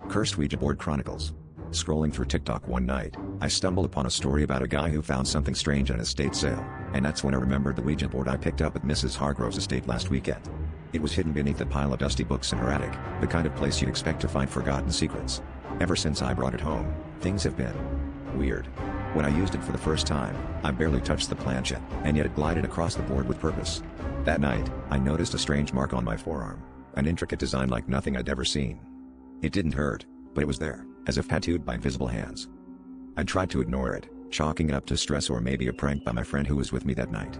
Cursed Ouija Board Chronicles. Scrolling through TikTok one night, I stumbled upon a story about a guy who found something strange on an estate sale, and that's when I remembered the Ouija board I picked up at Mrs. Hargrove's estate last weekend. It was hidden beneath a pile of dusty books in her attic, the kind of place you'd expect to find forgotten secrets. Ever since I brought it home, things have been weird. When I used it for the first time, I barely touched the planchette, and yet it glided across the board with purpose. That night, I noticed a strange mark on my forearm, an intricate design like nothing I'd ever seen. It didn't hurt, but it was there, as if tattooed by invisible hands. I tried to ignore it, chalking it up to stress or maybe a prank by my friend who was with me that night.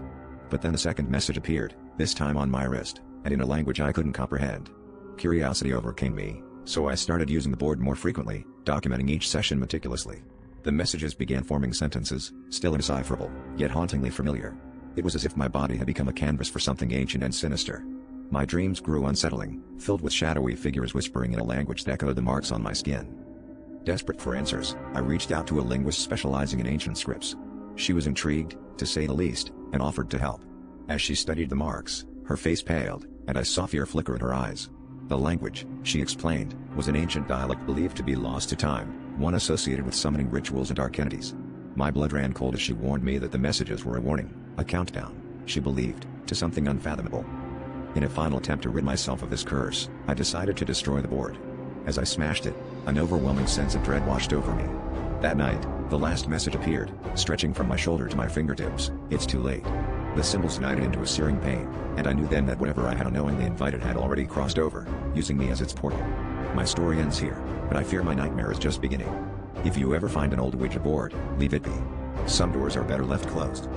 But then the second message appeared, this time on my wrist, and in a language I couldn't comprehend. Curiosity overcame me, so I started using the board more frequently, documenting each session meticulously. The messages began forming sentences, still indecipherable, yet hauntingly familiar. It was as if my body had become a canvas for something ancient and sinister. My dreams grew unsettling, filled with shadowy figures whispering in a language that echoed the marks on my skin. Desperate for answers, I reached out to a linguist specializing in ancient scripts. She was intrigued, to say the least, and offered to help. As she studied the marks, her face paled, and I saw fear flicker in her eyes. The language, she explained, was an ancient dialect believed to be lost to time, one associated with summoning rituals and dark entities. My blood ran cold as she warned me that the messages were a warning, a countdown, she believed, to something unfathomable. In a final attempt to rid myself of this curse, I decided to destroy the board. As I smashed it, an overwhelming sense of dread washed over me. That night, the last message appeared, stretching from my shoulder to my fingertips, "It's too late." The symbols ignited into a searing pain, and I knew then that whatever I had unknowingly invited had already crossed over, using me as its portal. My story ends here, but I fear my nightmare is just beginning. If you ever find an old Ouija board, leave it be. Some doors are better left closed.